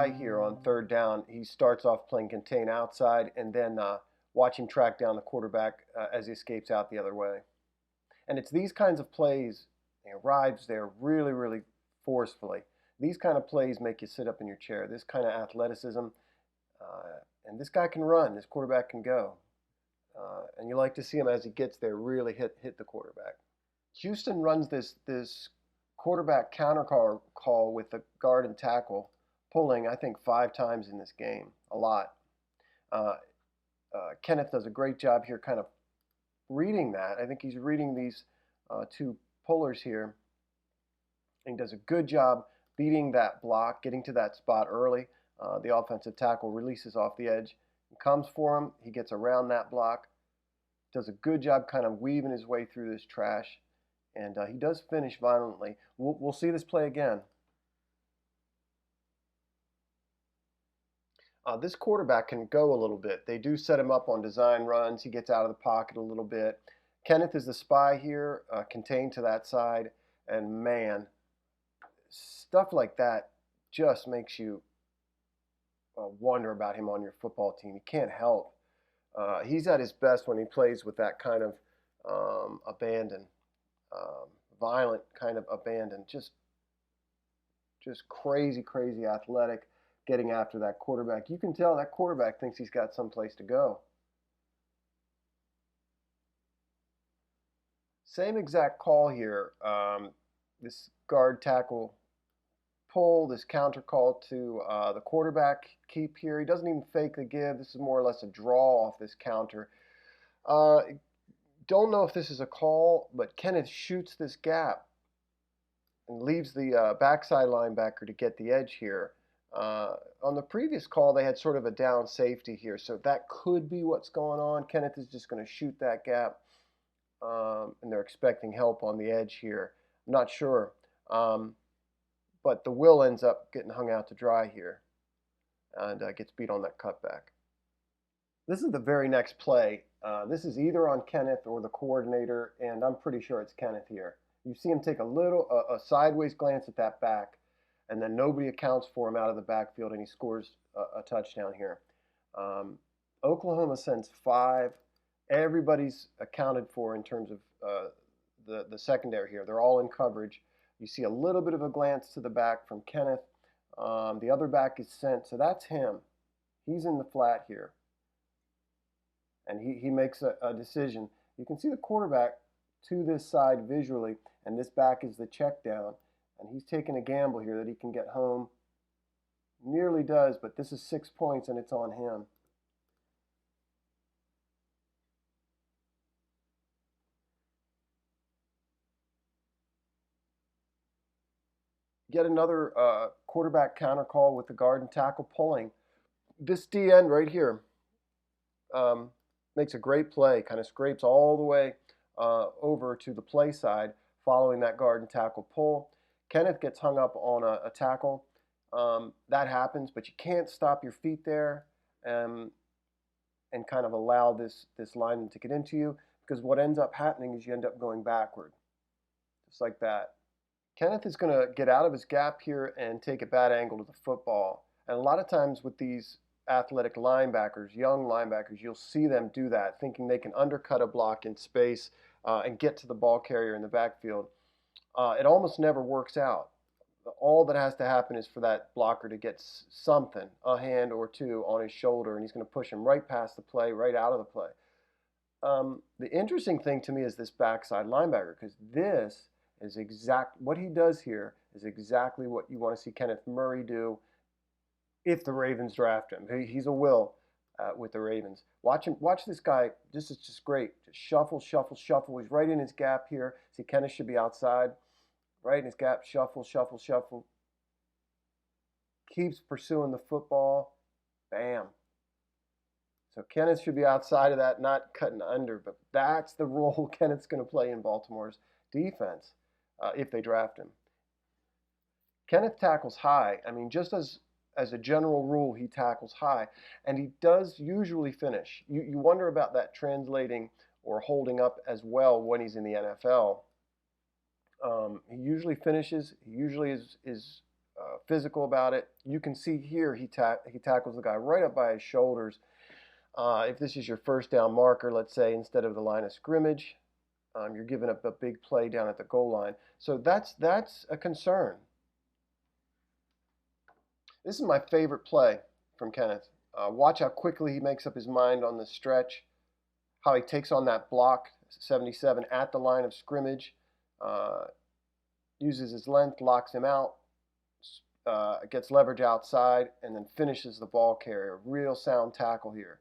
spy here on third down. He starts off playing contain outside and then watch him track down the quarterback as he escapes out the other way. And it's these kinds of plays, he arrives there really, really forcefully. These kind of plays make you sit up in your chair. This kind of athleticism, and this guy can run. This quarterback can go. And you like to see him as he gets there really hit the quarterback. Houston runs this quarterback counter call with the guard and tackle pulling, I think, 5 times in this game. A lot. Kenneth does a great job here kind of reading that. I think he's reading these 2 pullers here. And he does a good job beating that block, getting to that spot early. The offensive tackle releases off the edge, comes for him. He gets around that block, does a good job kind of weaving his way through this trash, and he does finish violently. We'll see this play again. This quarterback can go a little bit. They do set him up on design runs. He gets out of the pocket a little bit. Kenneth is the spy here, contained to that side, and man, stuff like that just makes you wonder about him on your football team. He can't help. He's at his best when he plays with that kind of abandon, violent kind of abandon. Just crazy, crazy athletic, getting after that quarterback. You can tell that quarterback thinks he's got someplace to go. Same exact call here. This guard tackle pull, this counter call to the quarterback keep here. He doesn't even fake the give. This is more or less a draw off this counter. Don't know if this is a call, but Kenneth shoots this gap and leaves the backside linebacker to get the edge here. On the previous call, they had sort of a down safety here, so that could be what's going on. Kenneth is just going to shoot that gap, and they're expecting help on the edge here. I'm not sure. But the will ends up getting hung out to dry here and gets beat on that cutback. This is the very next play. This is either on Kenneth or the coordinator, and I'm pretty sure it's Kenneth here. You see him take a sideways glance at that back, and then nobody accounts for him out of the backfield, and he scores a touchdown here. Oklahoma sends 5. Everybody's accounted for in terms of the secondary here. They're all in coverage. You see a little bit of a glance to the back from Kenneth. The other back is sent, so that's him. He's in the flat here. And he makes a decision. You can see the quarterback to this side visually, and this back is the check down. And he's taking a gamble here that he can get home. Nearly does, but this is 6 points, and it's on him. Get another quarterback counter call with the guard and tackle pulling. This D end right here makes a great play, kind of scrapes all the way over to the play side following that guard and tackle pull. Kenneth gets hung up on a tackle. That happens, but you can't stop your feet there and kind of allow this lineman to get into you, because what ends up happening is you end up going backward, just like that. Kenneth is going to get out of his gap here and take a bad angle to the football. And a lot of times with these athletic linebackers, young linebackers, you'll see them do that, thinking they can undercut a block in space and get to the ball carrier in the backfield. It almost never works out. All that has to happen is for that blocker to get something, a hand or two on his shoulder, and he's going to push him right past the play, right out of the play. The interesting thing to me is this backside linebacker, because this is what he does here is exactly what you want to see Kenneth Murray do if the Ravens draft him. He's a will with the Ravens. Watch this guy. This is just great. Just shuffle, shuffle, shuffle. He's right in his gap here. See, Kenneth should be outside. Right in his gap. Shuffle, shuffle, shuffle. Keeps pursuing the football. Bam. So Kenneth should be outside of that, not cutting under. But that's the role Kenneth's going to play in Baltimore's defense if they draft him. Kenneth tackles high. I mean, just as a general rule, he tackles high, and he does usually finish. You wonder about that translating or holding up as well when he's in the NFL. He usually finishes. He usually is physical about it. You can see here he tackles the guy right up by his shoulders. If this is your first down marker, let's say, instead of the line of scrimmage, you're giving up a big play down at the goal line. So that's a concern. This is my favorite play from Kenneth. Watch how quickly he makes up his mind on the stretch, how he takes on that block, 77, at the line of scrimmage, uses his length, locks him out, gets leverage outside, and then finishes the ball carrier. Real sound tackle here.